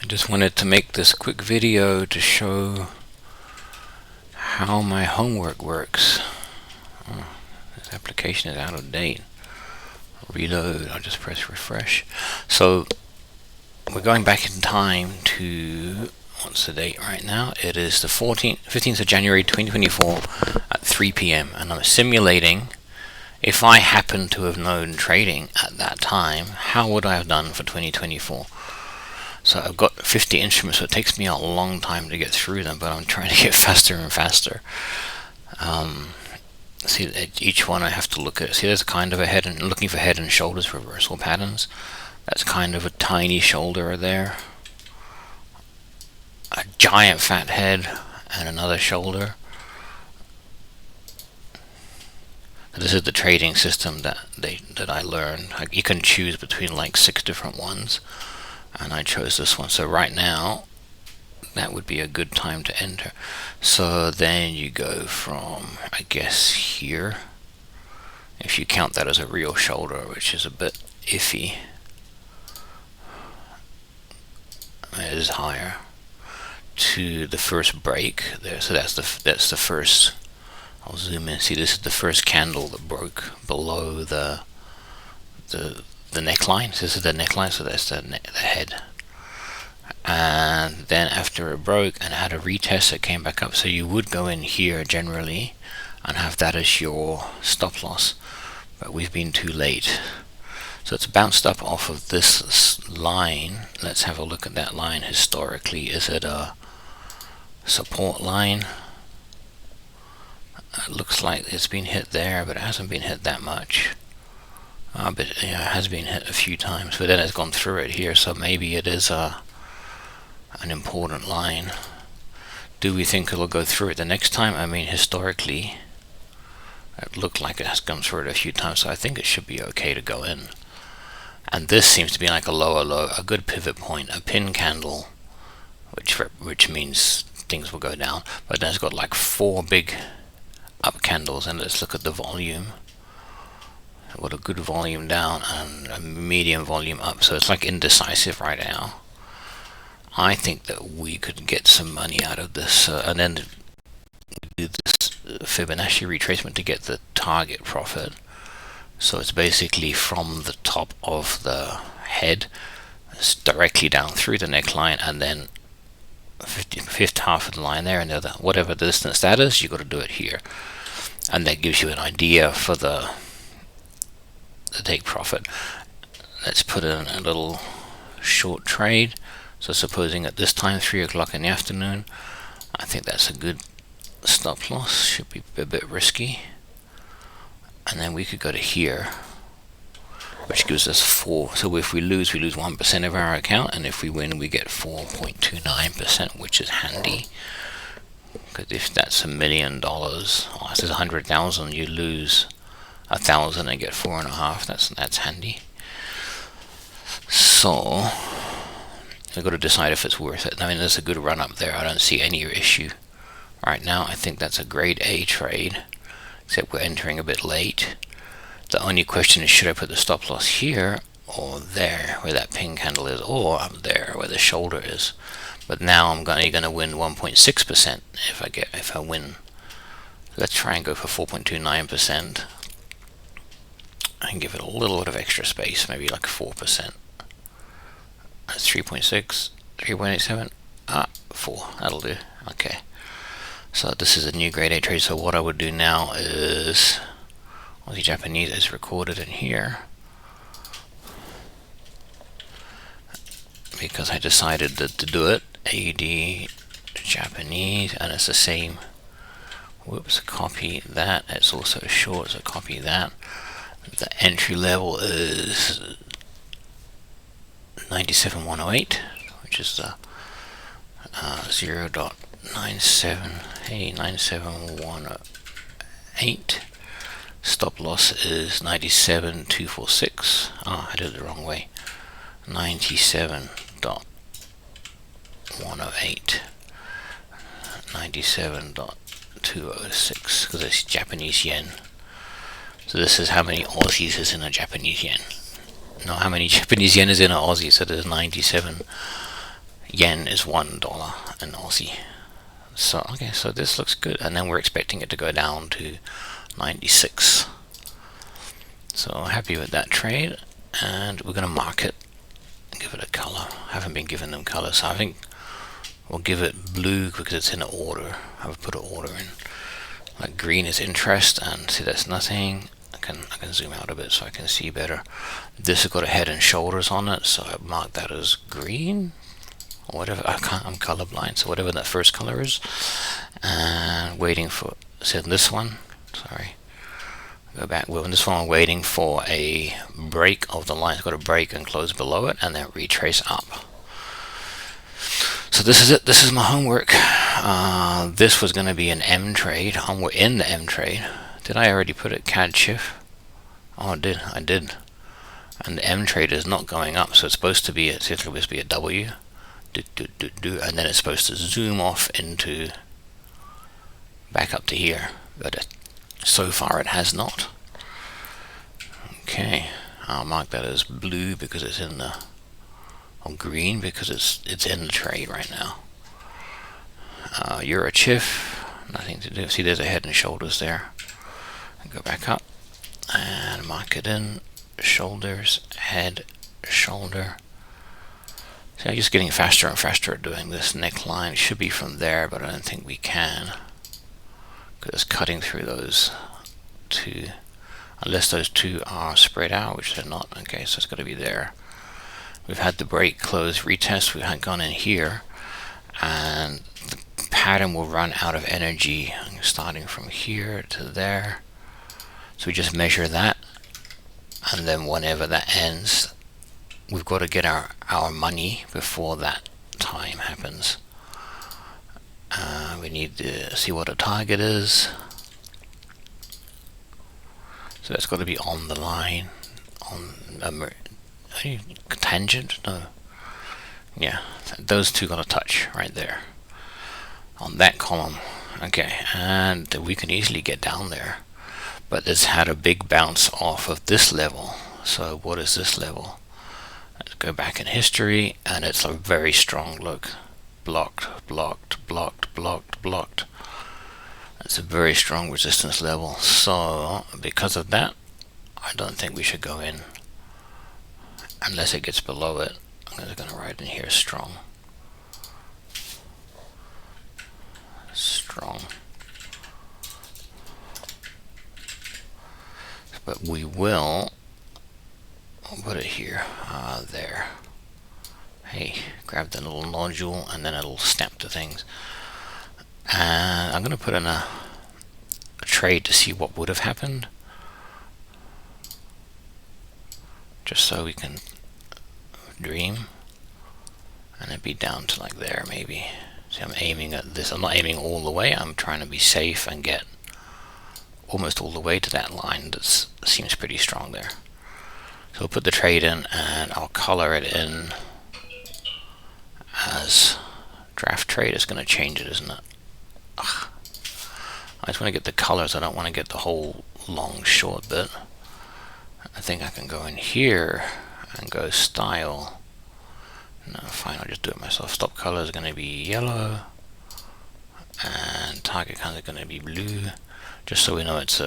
Just wanted to make this quick video to show how my homework works. This application is out of date. Reload, I'll just press refresh. So we're going back in time to, what's the date right now? It is the 15th of January 2024 at 3 p.m. and I'm simulating if I happen to have known trading at that time, how would I have done for 2024? So I've got 50 instruments, so it takes me a long time to get through them, but I'm trying to get faster and faster. See, each one I have to look at. See, there's kind of a head and looking for head and shoulders reversal patterns. That's kind of a tiny shoulder there, a giant fat head, and another shoulder. This is the trading system that I learned. You can choose between like 6 different ones, and I chose this one. So right now, that would be a good time to enter. So then you go from, I guess, here, if you count that as a real shoulder, which is a bit iffy. It is higher to the first break there. So that's the first. I'll zoom in. See, this is the first candle that broke below the neckline. So this is the neckline, so that's the head. And then after it broke and had a retest, it came back up. So you would go in here generally and have that as your stop loss, but we've been too late. So it's bounced up off of this line. Let's have a look at that line historically. Is it a support line? It looks like it's been hit there, but it hasn't been hit that much. But yeah, it has been hit a few times, but then it's gone through it here, so maybe it is an important line. Do we think it'll go through it the next time? I mean, historically, it looked like it has come through it a few times, so I think it should be okay to go in. And this seems to be like a lower low, a good pivot point, a pin candle, which means things will go down. But then it's got like 4 big up candles, and let's look at the volume. Got a good volume down and a medium volume up, so it's like indecisive right now. I think that we could get some money out of this, and then do this Fibonacci retracement to get the target profit. So it's basically from the top of the head, it's directly down through the neckline, and then fifth half of the line there, and the other, whatever the distance that is, you got to do it here, and that gives you an idea for the take profit. Let's put in a little short trade. So supposing at this time, 3 o'clock in the afternoon, I think that's a good stop loss. Should be a bit risky, and then we could go to here, which gives us 4. So if we lose 1% of our account, and if we win, we get 4.29%, which is handy. Because if that's $1 million, this is 100,000, you lose 1,000 and get 4.5. That's handy. So I've got to decide if it's worth it. I mean, there's a good run up there. I don't see any issue right now. I think that's a grade A trade, except we're entering a bit late. The only question is, should I put the stop loss here or there where that pin candle is, or up there where the shoulder is? But now I'm only going to win 1.6% if I win. Let's try and go for 4.29% and give it a little bit of extra space, maybe like 4%. That's 3.6, 3.87, 4. That'll do. Okay. So this is a new grade A trade. So what I would do now is, Aussie Japanese is recorded in here, because I decided to do it. AD Japanese, and it's the same. Whoops, copy that. It's also short, so copy that. The entry level is 97,108, which is the 0.97. Hey, 97,108. Stop loss is 97,246. I did it the wrong way. 97.108. 97.206, because it's Japanese yen. So this is how many Aussies is in a Japanese yen. No, how many Japanese yen is in an Aussie? So there's 97 yen is $1 in Aussie. So okay, so this looks good, and then we're expecting it to go down to 96. So happy with that trade, and we're going to mark it, give it a color. Haven't been given them colors, so I think we'll give it blue because it's in an order. I would put an order in. Like green is interest, and see that's nothing. I can zoom out a bit so I can see better. This has got a head and shoulders on it, so I mark that as green or whatever. I'm colorblind, so whatever that first color is. And waiting for, so this one, sorry, go back. Well, in this one, I'm waiting for a break of the line. It's got a break and close below it, and then retrace up. So this is it. This is my homework. This was going to be an M trade. We're in the M trade. Did I already put it CAD shift? Oh, I did. And the M trade is not going up, so it's supposed to be. It's supposed to be a W. And then it's supposed to zoom off into back up to here, but so far it has not. Okay, I'll mark that as blue because it's in the, or green because it's in the trade right now. Euro Chiff, nothing to do. See, there's a head and shoulders there. Go back up and mark it in shoulders, head, shoulder. See, I'm just getting faster and faster at doing this neckline. It should be from there, but I don't think we can because it's cutting through those two, unless those two are spread out, which they're not. Okay, so it's got to be there. We've had the break, close, retest. We had gone in here, and the pattern will run out of energy starting from here to there. So we just measure that, and then whenever that ends, we've got to get our money before that time happens. We need to see what a target is. So that's got to be on the line, on a tangent. No, yeah, those two got to touch right there on that column. Okay, and we can easily get down there, but it's had a big bounce off of this level. So what is this level? Let's go back in history, and it's a very strong look. Blocked, blocked, blocked, blocked, blocked. It's a very strong resistance level. So because of that, I don't think we should go in unless it gets below it. I'm just going to write in here strong. Strong. But we will put it here, there. Hey, grab the little nodule and then it'll snap to things. And I'm going to put in a trade to see what would have happened, just so we can dream. And it'd be down to like there maybe. See, I'm aiming at this. I'm not aiming all the way. I'm trying to be safe and get almost all the way to that line that seems pretty strong there. So we'll put the trade in, and I'll color it in as draft trade. Is going to change it, isn't it? Ugh. I just want to get the colors. I don't want to get the whole long short bit. I think I can go in here and go style. No, fine, I'll just do it myself. Stop color is going to be yellow, and target color is going to be blue. Just so we know it's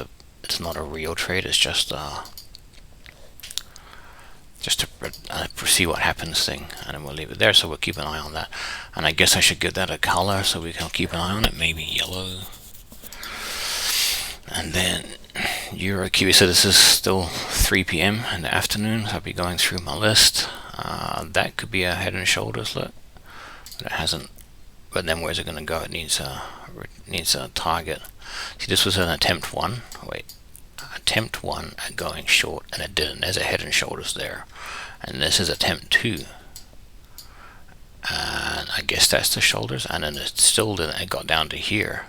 not a real trade. It's just to see what happens thing, and then we'll leave it there. So we'll keep an eye on that. And I guess I should give that a color so we can keep an eye on it. Maybe yellow. And then Euro Kiwi. So this is still 3 p.m. in the afternoon. So I'll be going through my list. That could be a head and shoulders look, but it hasn't. But then where's it going to go? It needs a target. See, this was an attempt one. Wait, attempt one at going short, and it didn't. There's a head and shoulders there, and this is attempt two. And I guess that's the shoulders, and then it still didn't. It got down to here.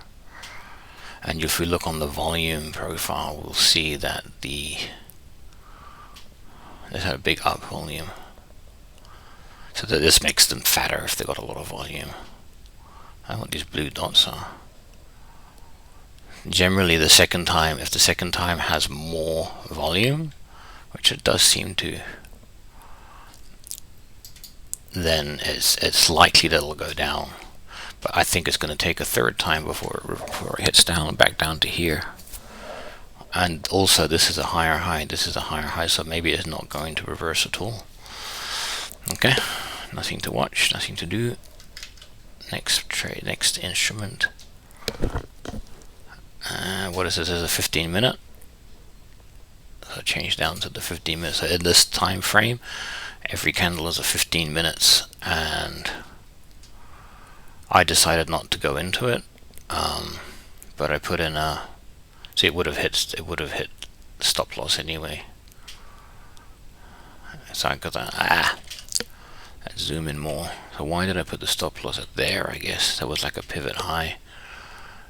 And if we look on the volume profile, we'll see that this had a big up volume. So that this makes them fatter if they got a lot of volume. I want these blue dots are. Generally, the second time, if the second time has more volume, which it does seem to, then it's likely that it'll go down. But I think it's going to take a third time before it hits down, back down to here. And also this is a higher high, this is a higher high, so maybe it's not going to reverse at all. Okay, nothing to watch, nothing to do. Next trade, next instrument. What is this? This is a 15-minute. So change down to the 15 minutes. So in this time frame, every candle is a 15 minutes, and I decided not to go into it, but I put in a. See, it would have hit stop loss anyway. So I got that. Let's zoom in more. So why did I put the stop loss at there? I guess that was like a pivot high.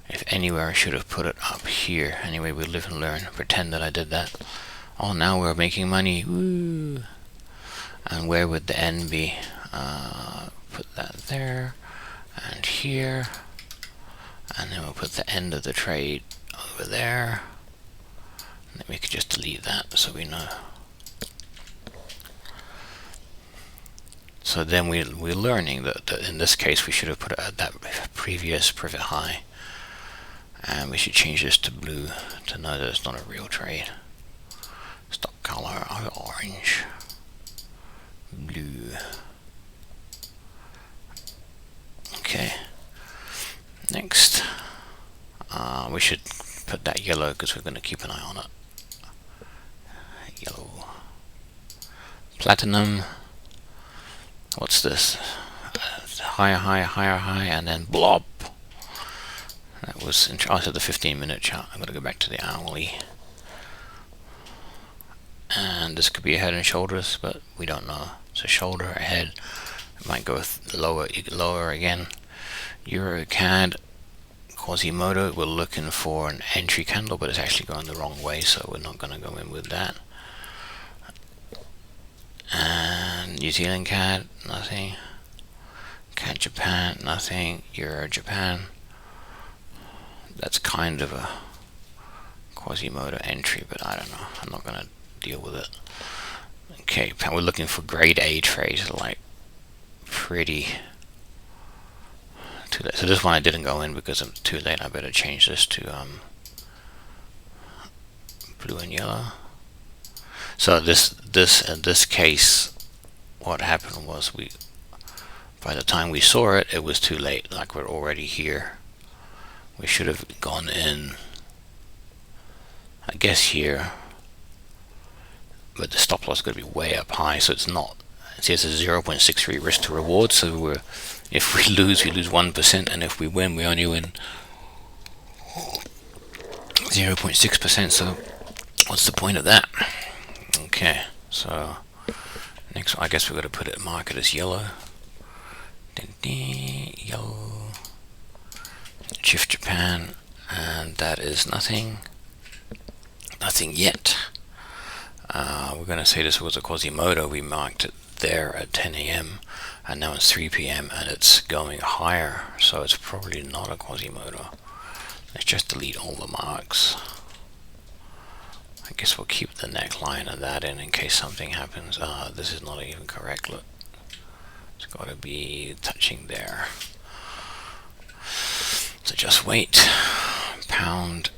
If anywhere, I should have put it up here. Anyway, we live and learn. Pretend that I did that. Oh, now we're making money. Woo! And where would the end be? Put that there and here, and then we'll put the end of the trade over there. And then we could just delete that so we know. So then we're learning that in this case we should have put it at that previous pivot high, and we should change this to blue to know that it's not a real trade. Stop color orange, blue. Okay, next we should put that yellow because we're going to keep an eye on it. Yellow, platinum. What's this? Higher high, higher high, and then blob. That was in charge of the 15-minute chart. I'm going to go back to the hourly. And this could be a head and shoulders, but we don't know. So shoulder, head. It might go lower again. Euro CAD, Quasimodo. We're looking for an entry candle, but it's actually going the wrong way, so we're not going to go in with that. And New Zealand CAD, nothing. CAD Japan, nothing. Euro Japan. That's kind of a Quasimodo entry, but I don't know. I'm not going to deal with it. Okay, we're looking for grade A trades, like pretty too late. So this one I didn't go in because I'm too late. I better change this to blue and yellow. So in this case, what happened was by the time we saw it, it was too late. Like we're already here. We should have gone in, I guess here, but the stop loss is going to be way up high, so it's not. See, it's a 0.63 risk to reward. So if we lose 1%, and if we win, we only win 0.6%. So what's the point of that? Okay, so next I guess we're going to put it mark it as yellow. Yellow. Shift Japan, and that is nothing yet. We're going to say this was a Quasimodo. We marked it there at 10 a.m. and now it's 3 p.m. and it's going higher, so it's probably not a Quasimodo. Let's just delete all the marks. I guess we'll keep the neckline of that in case something happens. This is not even correct. Look, it's got to be touching there. So just wait. Pound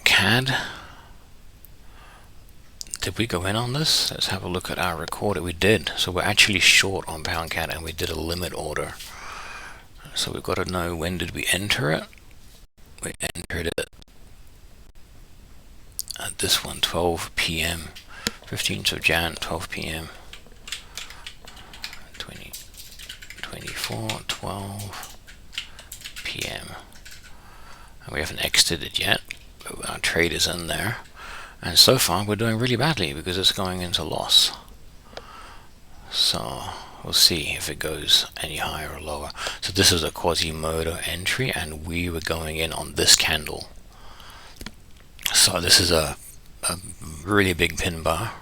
CAD. Did we go in on this? Let's have a look at our record. We did. So we're actually short on pound CAD, and we did a limit order. So we've got to know, when did we enter it? We entered it at this one, 12 p.m. 15th of Jan, 12 p.m. 24, 12 p.m. And we haven't exited yet, but our trade is in there. And so far we're doing really badly because it's going into loss. So we'll see if it goes any higher or lower. So this is a Quasimodo entry, and we were going in on this candle. So this is a really big pin bar,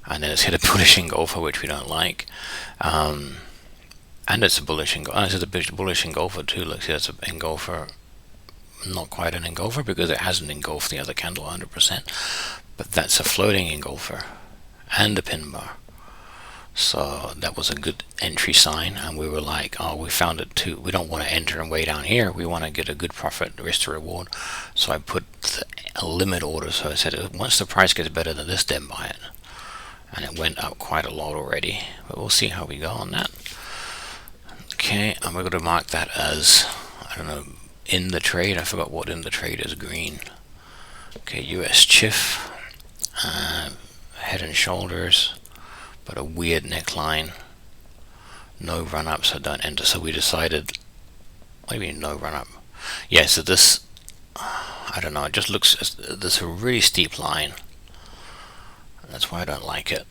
and then it's hit a bullish engulfer, which we don't like. And it's a bullish engulfer. This is a bullish engulfer too. Look, see, that's an engulfer. Not quite an engulfer because it hasn't engulfed the other candle 100%, but that's a floating engulfer and a pin bar. So that was a good entry sign, and we were like, oh, we found it too. We don't want to enter and way down here. We want to get a good profit, risk to reward. So I put a limit order. So I said, once the price gets better than this, then buy it. And it went up quite a lot already, but we'll see how we go on that. Okay, and we're going to mark that as, I don't know, in the trade. I forgot what in the trade is green. Okay, US Chiff, head and shoulders, but a weird neckline, no run up, so don't enter. So we decided, what do you mean no run up? Yeah, so this, I don't know, it just looks, there's a really steep line. That's why I don't like it.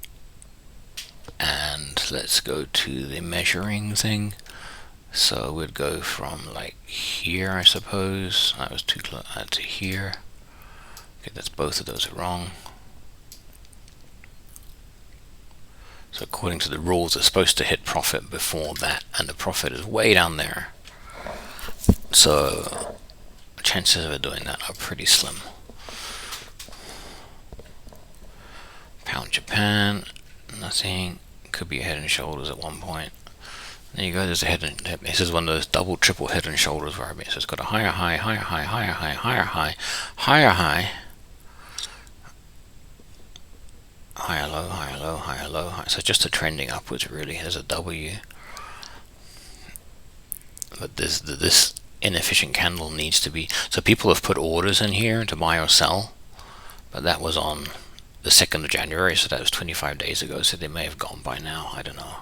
And let's go to the measuring thing. So we'd go from like here, I suppose. That was too close to here. Okay, that's both of those are wrong. So according to the rules, it's supposed to hit profit before that, and the profit is way down there. So chances of it doing that are pretty slim. Pound Japan, nothing. Could be a head and shoulders at one point. There you go, there's a head and, this is one of those double, triple head and shoulders where so it's got a higher high, higher high, higher high, higher high, higher high, higher low, higher low, higher low, high. So just a trending upwards really. There's a W. But this inefficient candle needs to be, so people have put orders in here to buy or sell, but that was on the 2nd of January, so that was 25 days ago, so they may have gone by now, I don't know.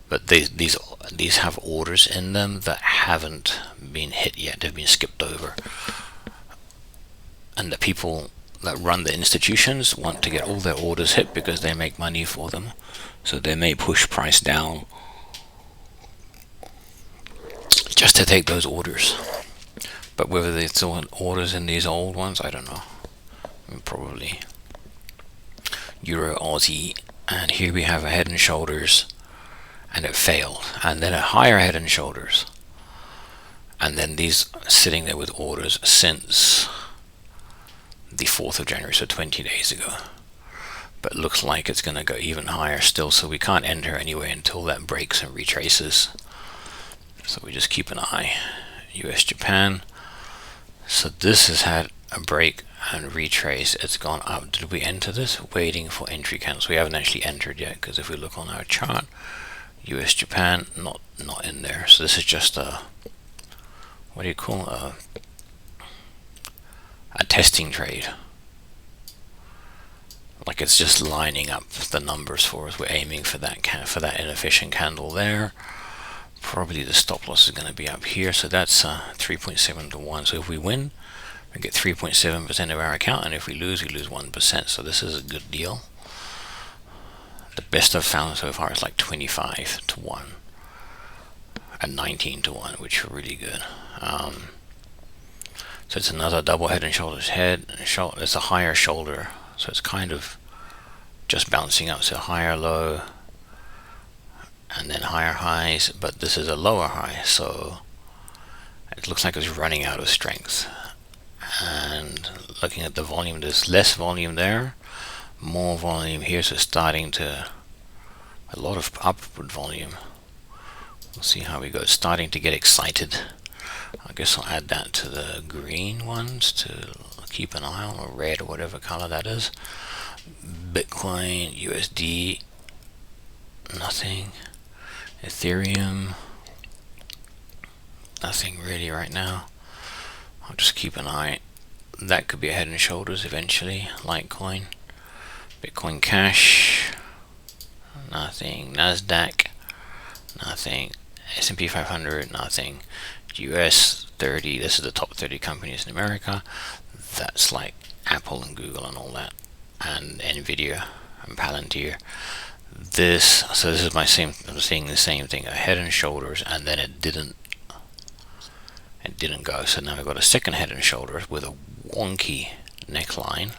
But these have orders in them that haven't been hit yet, they've been skipped over. And the people that run the institutions want to get all their orders hit because they make money for them. So they may push price down just to take those orders. But whether they still want orders in these old ones, I don't know. I mean, probably. Euro Aussie, and here we have a head and shoulders, and it failed, and then a higher head and shoulders, and then these sitting there with orders since the 4th of January, so 20 days ago. But it looks like it's going to go even higher still, so we can't enter anyway until that breaks and retraces. So we just keep an eye. US Japan, so this has had a break and retrace. It's gone up. Did we enter this? Waiting for entry candles. We haven't actually entered yet, because if we look on our chart, US Japan not in there. So this is just a, what do you call a testing trade. Like it's just lining up the numbers for us. We're aiming for that inefficient candle there. Probably the stop loss is going to be up here. So that's 3.7 to 1. So if we win, we get 3.7% of our account, and if we lose 1%. So this is a good deal. The best I've found so far is like 25 to 1 and 19 to 1, which are really good. So it's another double head and shoulders. It's a higher shoulder, so it's kind of just bouncing up. So higher low and then higher highs, but this is a lower high, so it looks like it's running out of strength. And looking at the volume, there's less volume there, more volume here, so starting to a lot of upward volume. We'll see how we go. It's starting to get excited. I guess I'll add that to the green ones to keep an eye on, or red, or whatever color that is. Bitcoin, USD, nothing. Ethereum, nothing really right now. I'll just keep an eye. That could be a head and shoulders eventually. Litecoin, Bitcoin Cash, nothing. Nasdaq, nothing. S&P 500, nothing. US 30, this is the top 30 companies in America. That's like Apple and Google and all that, and Nvidia and Palantir. So this is my same, I'm seeing the same thing, a head and shoulders, and then it didn't go. So now I've got a second head and shoulders with a wonky neckline.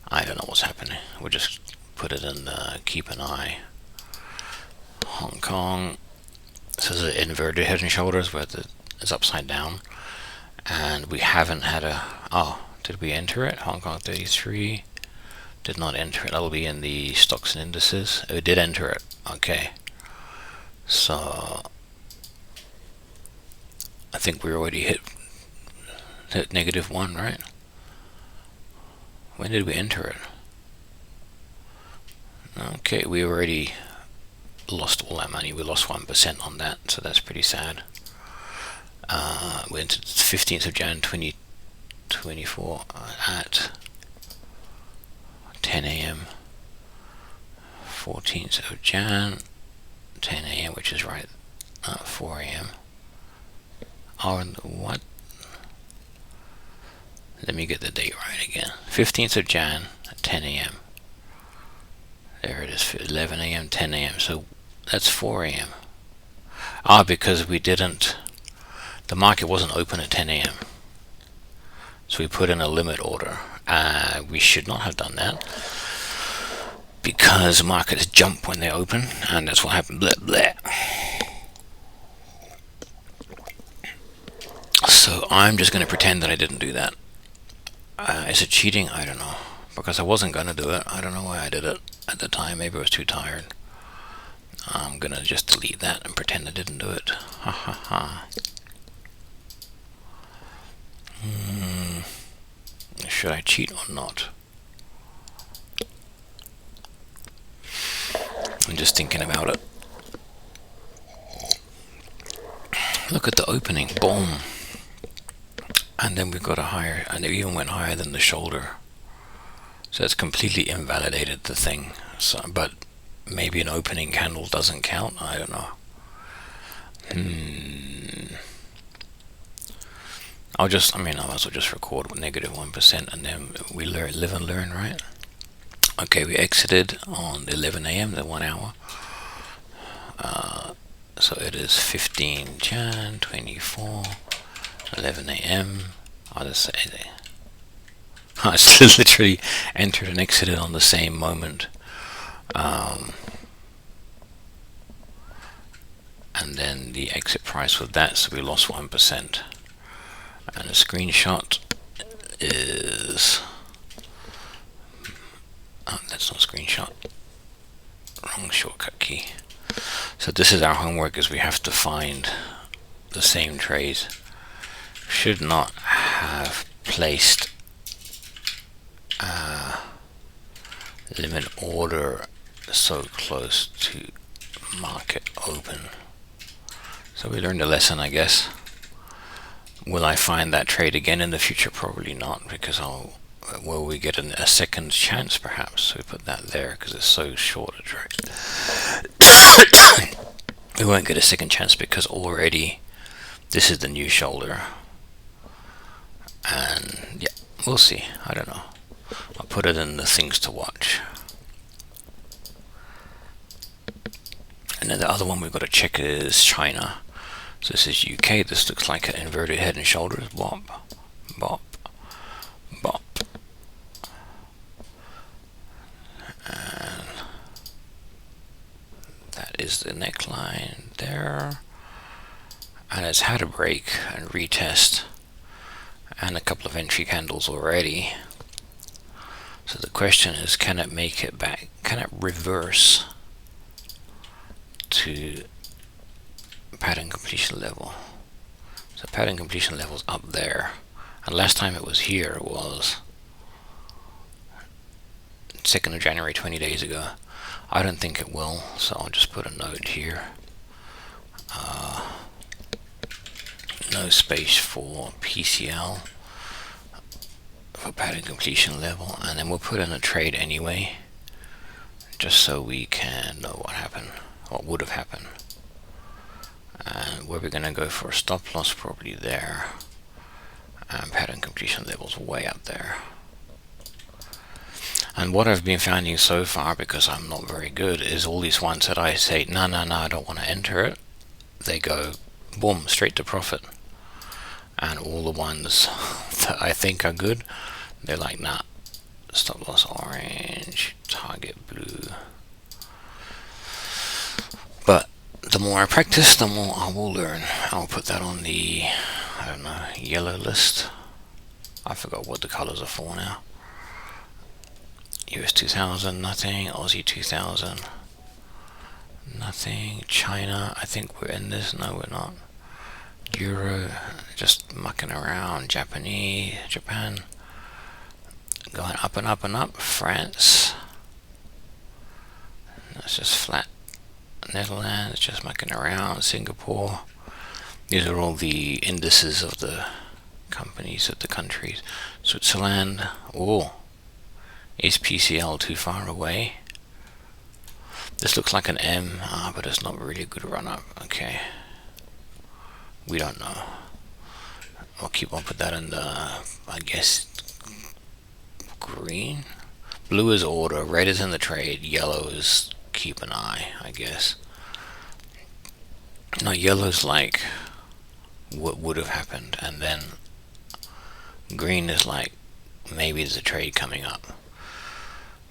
I don't know what's happening. We'll just put it in the keep an eye. Hong Kong, this is an inverted head and shoulders where it's upside down, and we haven't had a, oh, did we enter it? Hong Kong 33, Did not enter it. That'll be in the stocks and indices. Oh, it did enter it. Okay. So I think we already hit -1, right? When did we enter it? Okay, we already lost all that money. We lost 1% on that, so that's pretty sad. We entered 15th of Jan 2024 at 10 a.m. 14th of Jan 10 a.m., which is right 4 a.m. Oh, what? Let me get the date right again. 15th of Jan at 10 a.m. There it is, 11 a.m., 10 a.m. So that's 4 a.m. Because we didn't, the market wasn't open at 10 a.m. So we put in a limit order. We should not have done that, because markets jump when they open, and that's what happened. Blah, blah. So I'm just going to pretend that I didn't do that. Is it cheating? I don't know, because I wasn't going to do it. I don't know why I did it at the time. Maybe I was too tired. I'm going to just delete that and pretend I didn't do it. Ha ha ha. Should I cheat or not? I'm just thinking about it. Look at the opening, boom. And then we got a higher, and it even went higher than the shoulder. So it's completely invalidated the thing. So, but maybe an opening candle doesn't count. I don't know. I might as well just record with -1%, and then we live and learn, right? Okay, we exited on 11 a.m., the 1 hour. So it is 15 Jan 24, 11 a.m. I'll just say there. I literally entered and exited on the same moment. And then the exit price was that, so we lost 1%. And the screenshot is... that's not a screenshot. Wrong shortcut key. So this is our homework, is we have to find the same trades. Should not have placed a limit order so close to market open. So we learned a lesson, I guess. Will I find that trade again in the future? Probably not, because will we get a second chance perhaps? So we put that there because it's so short a trade. We won't get a second chance because already this is the new shoulder. And yeah, we'll see. I don't know. I'll put it in the things to watch. And then the other one we've got to check is China. So this is UK. This looks like an inverted head and shoulders. Bop, bop, bop. And that is the neckline there. And it's had a break and retest. And a couple of entry candles already. So the question is, can it make it back? Can it reverse to pattern completion level? So pattern completion level's up there, and last time it was here was 2nd of January, 20 days ago. I don't think it will, so I'll just put a note here. No space for PCL for pattern completion level, and then we'll put in a trade anyway, just so we can know what happened, what would have happened. And where we're going to go for a stop loss, probably there, and pattern completion levels way up there. And what I've been finding so far, because I'm not very good, is all these ones that I say no, I don't want to enter it, they go boom straight to profit. And all the ones that I think are good, they're like, nah, stop loss orange, target blue. But the more I practice, the more I will learn. I'll put that on the, I don't know, yellow list. I forgot what the colors are for now. US 2000, nothing. Aussie 2000, nothing. China, I think we're in this. No, we're not. Euro, just mucking around. Japan, going up and up and up. France, that's just flat. Netherlands, just mucking around. Singapore, these are all the indices of the companies of the countries. Switzerland, oh, is PCL too far away? This looks like an M, but it's not really a good run up. Okay, we don't know. I'll keep on put that in the, I guess, green. Blue is order, red is in the trade, yellow is keep an eye, I guess. No, yellow's like what would have happened, and then green is like maybe there's a trade coming up.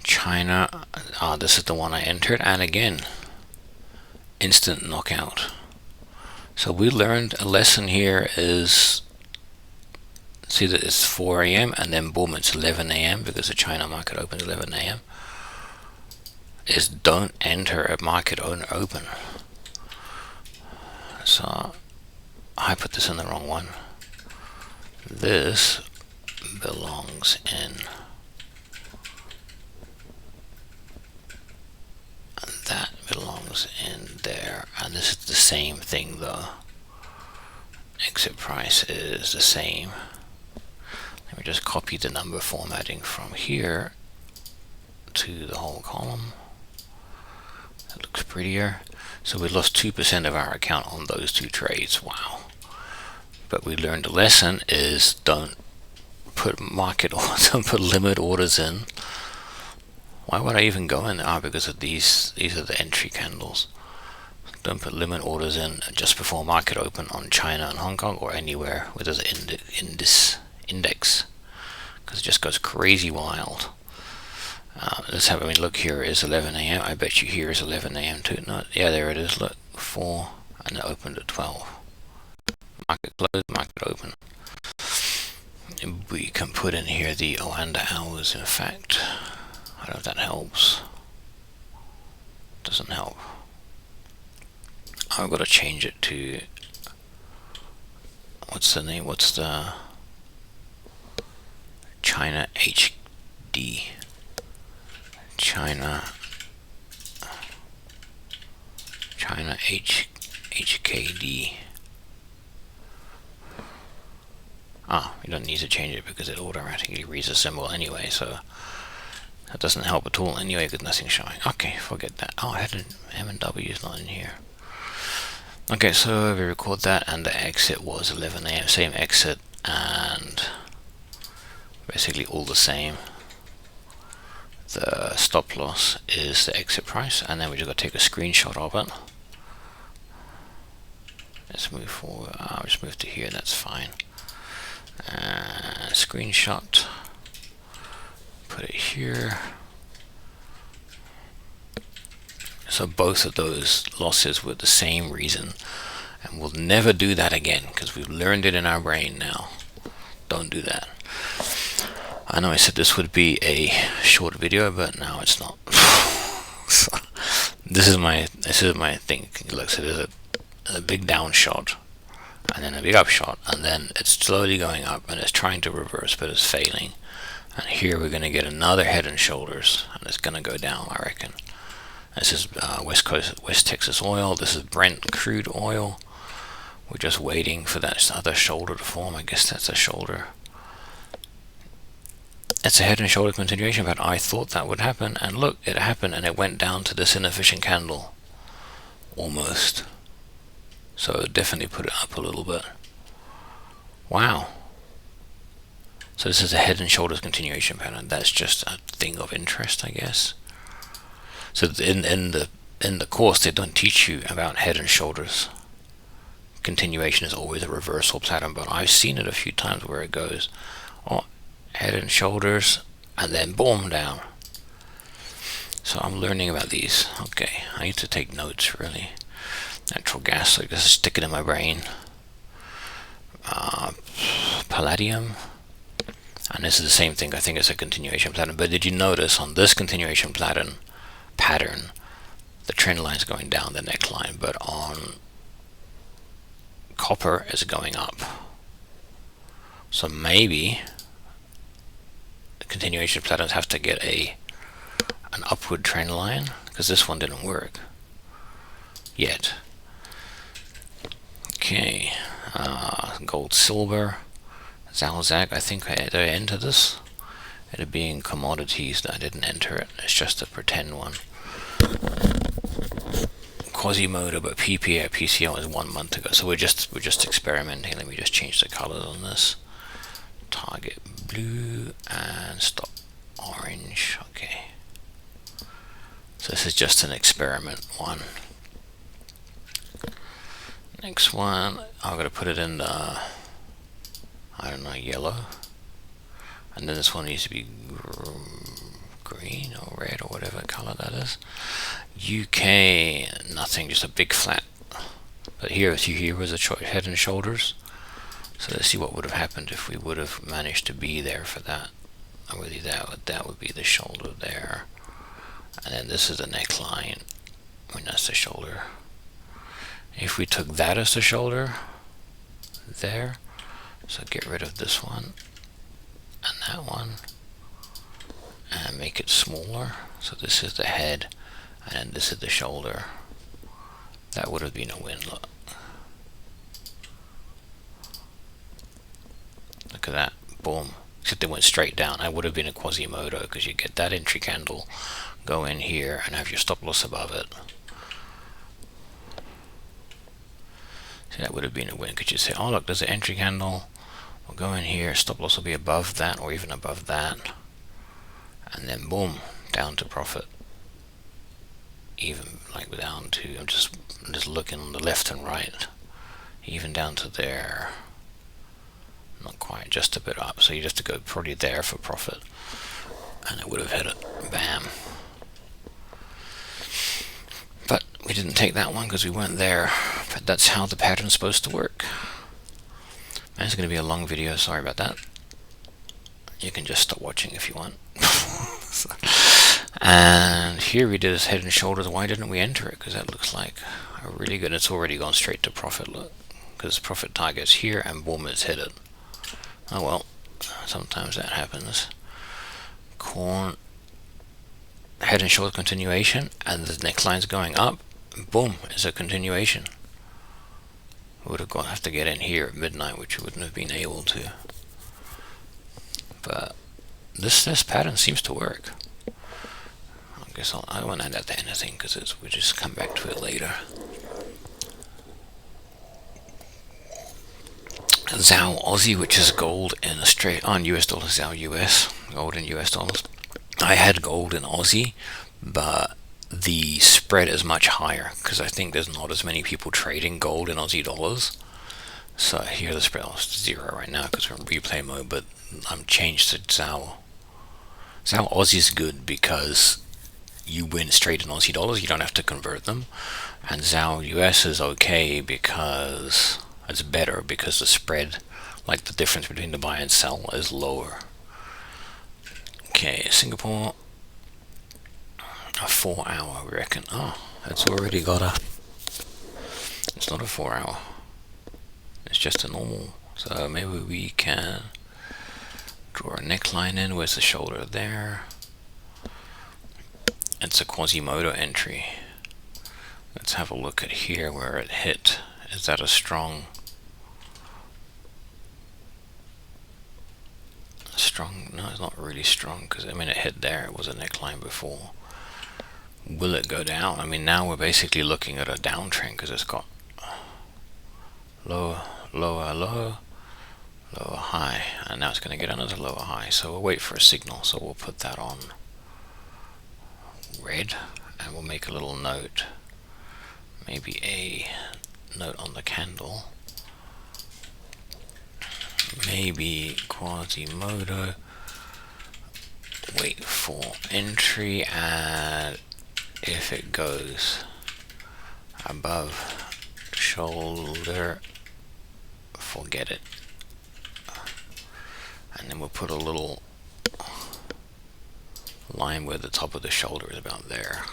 China, this is the one I entered, and again, instant knockout. So we learned a lesson here is, see that it's 4 a.m. and then boom, it's 11 a.m. because the China market opens 11 a.m. is don't enter a market open. So I put this in the wrong one. This belongs in, and that belongs in there, and this is the same thing though. Exit price is the same. Let me just copy the number formatting from here to the whole column. That looks prettier. So we lost 2% of our account on those two trades. Wow. But we learned a lesson is don't put market orders, don't put limit orders in. Why would I even go in? Because of these are the entry candles. Don't put limit orders in just before market open on China and Hong Kong or anywhere where there's an index, because it just goes crazy wild. Let's have a look. Here is 11 a.m. I bet you here is 11 a.m. too. No, yeah, there it is. Look, 4, and it opened at 12. Market closed, market open. We can put in here the Oanda hours. In fact, I don't know if that helps. Doesn't help. I've got to change it to, what's the name? What's the China HD? China HKD. You don't need to change it because it automatically reads a symbol anyway, so that doesn't help at all anyway because nothing's showing. Okay, forget that. M&W is not in here. Okay, so we record that, and the exit was 11 a.m. Same exit, and basically all the same. The stop loss is the exit price, and then we just got to take a screenshot of it. Let's move forward. I'll just move to here, that's fine. Screenshot, put it here. So both of those losses were the same reason, and we'll never do that again because we've learned it in our brain now. Don't do that. I know I said this would be a short video, but now it's not. This is my thing. Look, so there's a big down shot, and then a big up shot, and then it's slowly going up, and it's trying to reverse, but it's failing. And here we're going to get another head and shoulders, and it's going to go down, I reckon. This is West Texas oil. This is Brent crude oil. We're just waiting for that other shoulder to form. I guess that's a shoulder. It's a head and shoulder continuation, but I thought that would happen, and look, it happened, and it went down to this inefficient candle. Almost. So definitely put it up a little bit. Wow. So this is a head and shoulders continuation pattern. That's just a thing of interest, I guess. So in the course they don't teach you about head and shoulders. Continuation is always a reversal pattern, but I've seen it a few times where it goes, head and shoulders, and then boom, down. So I'm learning about these. Okay, I need to take notes really. Natural gas, like this is sticking in my brain. Palladium, And this is the same thing. I think it's a continuation pattern. But did you notice on this continuation pattern, the trend line is going down the neckline, but on copper is going up. So maybe the continuation patterns have to get an upward trend line, because this one didn't work yet. Okay, gold, silver, Zag. I think did I enter this? It being commodities, I didn't enter it. It's just a pretend one. Quasimodo, but PPA PCL is 1 month ago, so we're just experimenting. Let me just change the colors on this. Target blue and stop orange. Okay. So this is just an experiment one. Next one, I'm going to put it in the, I don't know, yellow. And then this one needs to be green or red or whatever color that is. UK, nothing, just a big flat. But here was a head and shoulders. So let's see what would have happened if we would have managed to be there for that. Really, that would be the shoulder there. And then this is the neckline. I mean, that's the shoulder. If we took that as the shoulder, there, so get rid of this one and that one, and make it smaller. So this is the head, and then this is the shoulder. That would have been a win. Look at that, boom. Except it went straight down. I would have been a Quasimodo, because you get that entry candle, go in here, and have your stop loss above it. So that would have been a win. Could you say, oh look, there's an entry candle. We'll go in here, stop loss will be above that, or even above that. And then boom, down to profit. Even like down to, I'm just looking on the left and right. Even down to there. Not quite, just a bit up. So you just have to go probably there for profit. And it would have hit it. Bam. But we didn't take that one because we weren't there. But that's how the pattern's supposed to work. And it's going to be a long video, sorry about that. You can just stop watching if you want. And here we did this head and shoulders. Why didn't we enter it? Because that looks like a really good, it's already gone straight to profit, look. Because profit target's here and boom, it's hit it. Oh well, sometimes that happens. Corn, head and shoulder continuation, and the neckline's going up. Boom, it's a continuation. We would have to get in here at midnight, which we wouldn't have been able to. But this pattern seems to work. I guess I won't add that to anything because we'll just come back to it later. Zao Aussie, which is gold in on US dollars, Zao US, gold in US dollars. I had gold in Aussie, but the spread is much higher because I think there's not as many people trading gold in Aussie dollars. So here the spread is 0 right now because we're in replay mode, but I'm changed to Zao. Zao Aussie is good because you win straight in Aussie dollars, you don't have to convert them. And Zao US is okay because it's better because the spread, like the difference between the buy and sell, is lower. Okay, Singapore, a 4 hour, we reckon. Oh, it's already got it's not a 4 hour, it's just a normal. So maybe we can draw a neckline in. Where's the shoulder? There. It's a Quasimodo entry. Let's have a look at here where it hit. Is that a strong? No, it's not really strong because I mean it hit there. It was a neckline before. Will it go down? I mean now we're basically looking at a downtrend because it's got lower, lower, lower, lower, high, and now it's going to get another lower high. So we'll wait for a signal. So we'll put that on red, and we'll make a little note. Maybe a note on the candle. Maybe Quasimodo, wait for entry, and if it goes above shoulder, forget it. and then we'll put a little line where the top of the shoulder is about there.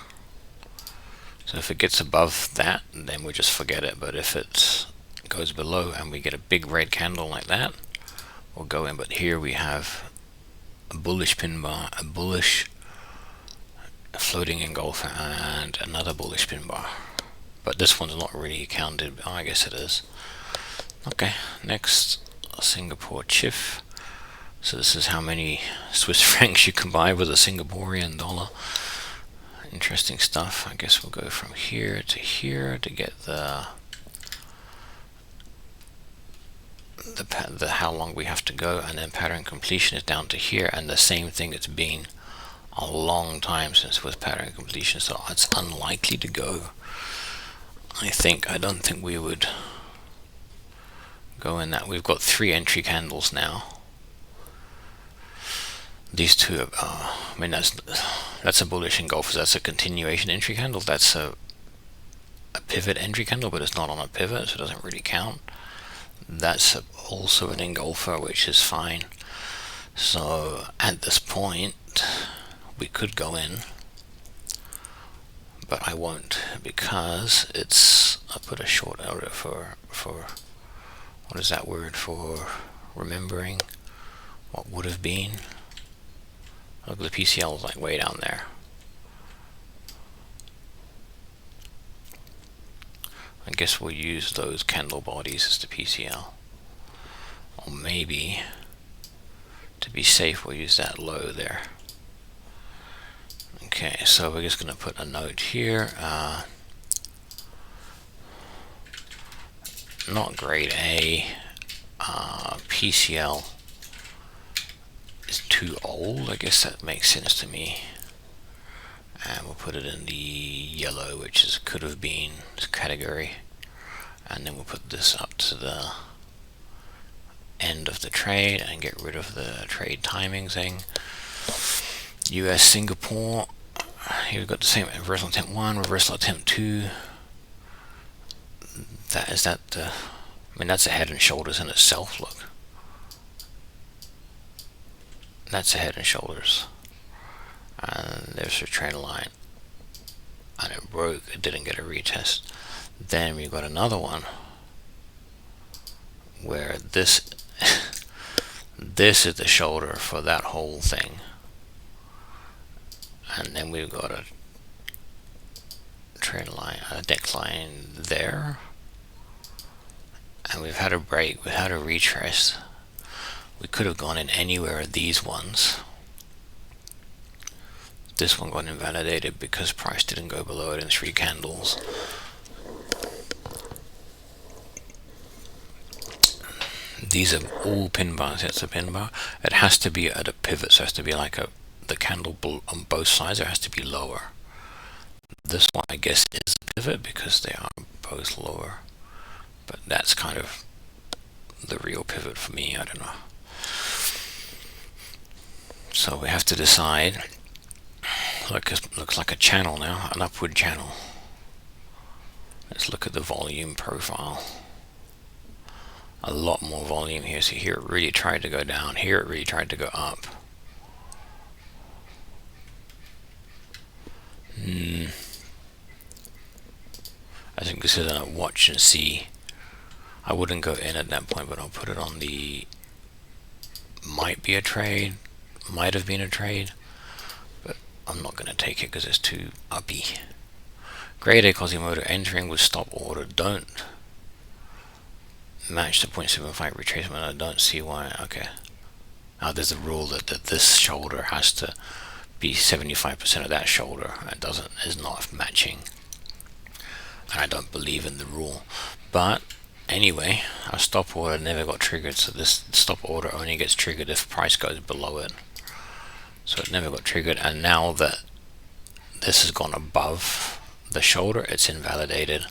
So if it gets above that, then we just forget it, but if it goes below and we get a big red candle like that, we'll go in. But here we have a bullish pin bar, a bullish floating engulfer, and another bullish pin bar. But this one's not really counted. Oh, I guess it is. Okay, next, Singapore CHF. So this is how many Swiss francs you can buy with a Singaporean dollar. Interesting stuff. I guess we'll go from here to get the how long we have to go, and then pattern completion is down to here, and the same thing. It's been a long time since with pattern completion, so it's unlikely to go. I don't think we would go in that. We've got 3 entry candles now. These two, I mean, that's a bullish engulfer. That's a continuation entry candle. That's a pivot entry candle, but it's not on a pivot, so it doesn't really count. That's also an engulfer, which is fine. So at this point, we could go in, but I won't, because I put a short order for what is that word for? Remembering what would have been. Look, the PCL is like way down there. I guess we'll use those candle bodies as the PCL. Or maybe, to be safe, we'll use that low there. Okay, so we're just going to put a note here. Not grade A. PCL is too old. I guess that makes sense to me. And we'll put it in the yellow, which is could have been category. And then we'll put this up to the end of the trade and get rid of the trade timing thing. US Singapore. Here we've got the same reversal attempt 1, reversal attempt 2. I mean, that's a head and shoulders in itself. Look, that's a head and shoulders. And there's a trend line, and it broke. It didn't get a retest. Then we got another one where this this is the shoulder for that whole thing, and then we've got a trend line, a decline there, and we've had a break. We've had a retrace. We could have gone in anywhere of these ones. This one got invalidated because price didn't go below it in 3 candles. These are all pin bars. It's a pin bar. It has to be at a pivot, so it has to be like the candle on both sides. It has to be lower. This one, I guess, is a pivot because they are both lower. But that's kind of the real pivot for me. I don't know. So we have to decide. Look, it looks like a channel now, an upward channel. Let's look at the volume profile. A lot more volume here. So here it really tried to go down. Here it really tried to go up. I think this is a watch and see. I wouldn't go in at that point, but I'll put it on the might be a trade, might have been a trade, but I'm not going to take it because it's too uppy. Grade A Quasimodo entering with stop order. Don't match the 0.75 retracement. I don't see why. Okay. Now there's a rule that this shoulder has to be 75% of that shoulder. It is not matching. And I don't believe in the rule. But anyway, our stop order never got triggered, so this stop order only gets triggered if price goes below it. So it never got triggered, and now that this has gone above the shoulder, it's invalidated.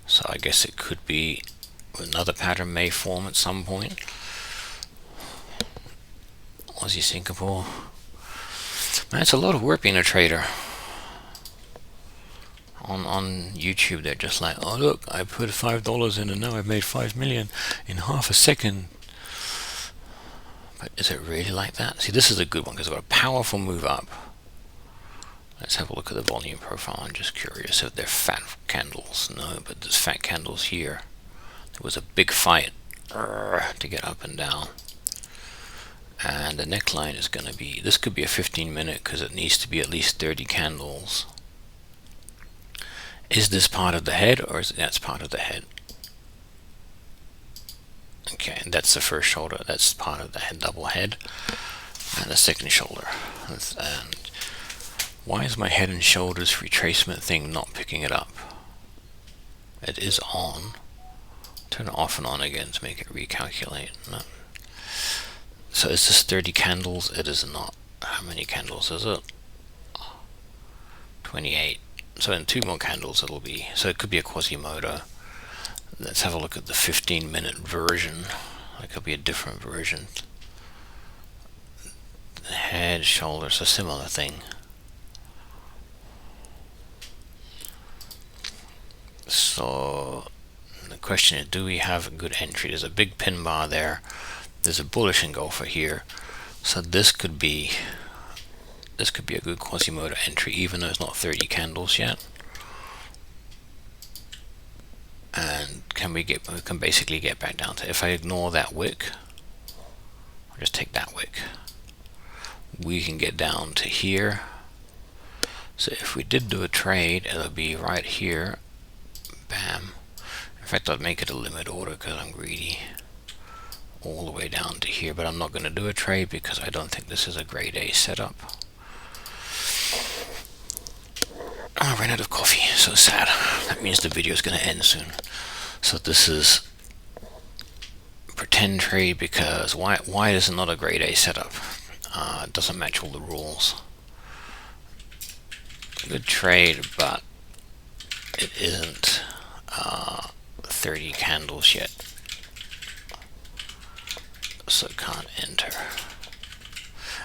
So I guess it could be another pattern may form at some point. Aussie Singapore. Man, it's a lot of work being a trader. On YouTube, they're just like, oh look, I put $5 in and now I've made 5 million in half a second. But is it really like that? See, this is a good one because I've got a powerful move up. Let's have a look at the volume profile. I'm just curious if they're fat candles. No, but there's fat candles here. There was a big fight to get up and down. And the neckline is going to be, this could be a 15-minute because it needs to be at least 30 candles. Is this part of the head, or is that's part of the head? Okay, and that's the first shoulder. That's part of the head, double head, and the second shoulder. And why is my head and shoulders retracement thing not picking it up? It is on. Turn it off and on again to make it recalculate. No. So is this 30 candles? It is not. How many candles is it? 28. So in 2 more candles it'll be. So it could be a Quasimodo. Let's have a look at the 15-minute version. It could be a different version. Head, shoulders, a similar thing. So the question is, do we have a good entry? There's a big pin bar there. There's a bullish engulfer here. So this could be a good Quasimodo entry, even though it's not 30 candles yet. And we can basically get back down to, if I ignore that wick, I'll just take that wick, we can get down to here. So if we did do a trade, it'll be right here. Bam. In fact, I'd make it a limit order because I'm greedy. All the way down to here, but I'm not going to do a trade because I don't think this is a grade A setup. Oh, I ran out of coffee. So sad. That means the video is going to end soon. So this is pretend trade because why is it not a grade A setup? It doesn't match all the rules. Good trade, but it isn't 30 candles yet. So it can't enter.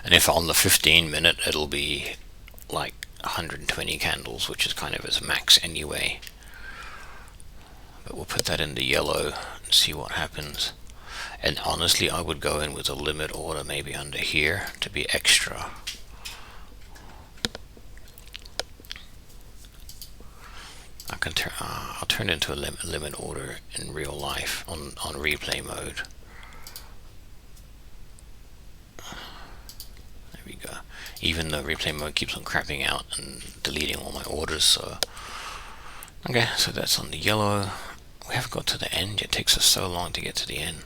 And if on the 15-minute, it'll be like 120 candles, which is kind of its max anyway. But we'll put that in the yellow and see what happens. And honestly, I would go in with a limit order maybe under here to be extra. I'll turn it into a limit order in real life on replay mode. There we go. Even though replay mode keeps on crapping out and deleting all my orders. So okay, so that's on the yellow. We haven't got to the end. It takes us so long to get to the end.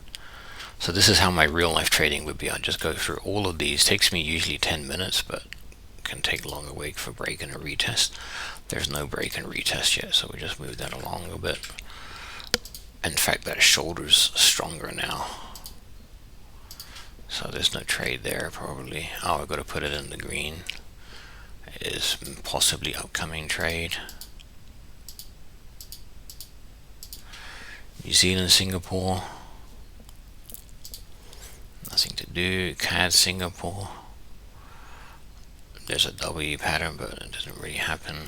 So this is how my real life trading would be. I just go through all of these. Takes me usually 10 minutes, but can take longer. Wait for break and a retest. There's no break and retest yet, so we just move that along a bit. In fact, that shoulder's stronger now. So there's no trade there probably. Oh, I've got to put it in the green. It is possibly upcoming trade. New Zealand, Singapore. Nothing to do. CAD, Singapore. There's a W pattern, but it doesn't really happen.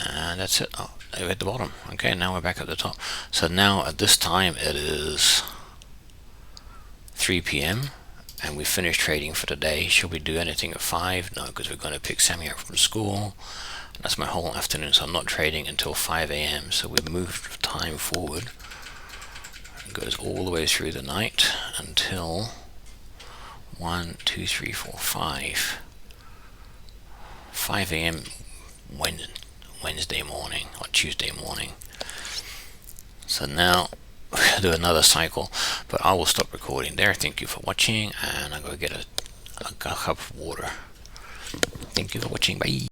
And that's it. Oh, we're at the bottom. Okay, now we're back at the top. So now at this time it is 3 p.m. and we finished trading for today. Should we do anything at 5? No, because we're going to pick Sammy up from school. That's my whole afternoon, so I'm not trading until 5 a.m. So we've moved time forward. It goes all the way through the night until 1, 2, 3, 4, 5 a.m. Wednesday morning or Tuesday morning. So now we'll do another cycle, but I will stop recording there. Thank you for watching, and I'm going to get a cup of water. Thank you for watching. Bye.